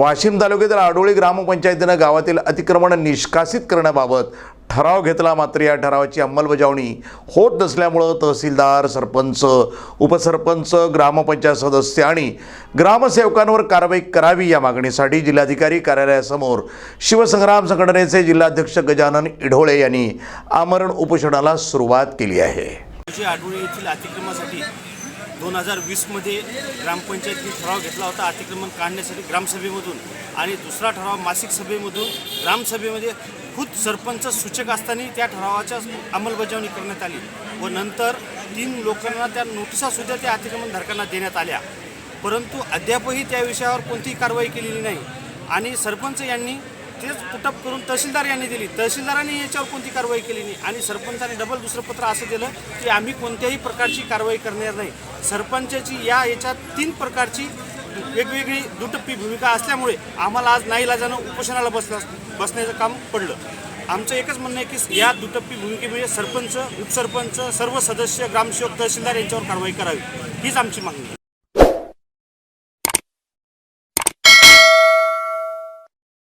वाशिम तालुक्यातील आडोळी ग्रामपंचायतीनं गावातील अतिक्रमण निष्कासित करण्याबाबत ठराव घेतला, मात्र या ठरावाची अंमलबजावणी होत नसल्यामुळे तहसीलदार, सरपंच, उपसरपंच, ग्रामपंचायत सदस्य आणि ग्रामसेवकांवर कारवाई करावी या मागणीसाठी जिल्हाधिकारी कार्यालयासमोर शिवसंग्राम संघटनेचे जिल्हाध्यक्ष गजानन इढोळे यांनी आमरण उपोषणाला सुरुवात केली आहे। आडोळी येथील अतिक्रमणासाठी 2020 मध्ये ग्रामपंचायतीने ठराव घेतला होता अतिक्रमण काढण्यासाठी ग्रामसभेमधून, आणि दुसरा ठराव मासिक सभेमधून ग्रामसभेमध्ये खुद सरपंच सूचक असताना त्या ठरावाच्या अंमलबजावणी करण्यात आली व नंतर 3 लोकांना त्या नोटिसासुद्धा त्या अतिक्रमणधारकांना देण्यात आल्या, परंतु अद्यापही त्या विषयावर कोणतीही कारवाई केलेली नाही। आणि सरपंच यांनी तेच पुटअप करून तहसीलदार यांनी दिली, तहसीलदारांनी याच्यावर कोणती कारवाई केली नाही आणि सरपंचाने डबल दुसरं पत्र असं दिलं की आम्ही कोणत्याही प्रकारची कारवाई करणार नाही। सरपंचाची याच्यात 3 प्रकारची वेगवेगळी दुटप्पी भूमिका असल्यामुळे आम्हाला आज नाईलाजानं उपोषणाला बसण्याचं काम पडलं। आमचं एकच म्हणणं आहे की या दुटप्पी भूमिकेमुळे सरपंच, उपसरपंच, सर्व सदस्य, ग्रामसेवक, तहसीलदार यांच्यावर कारवाई करावी, हीच आमची मागणी आहे।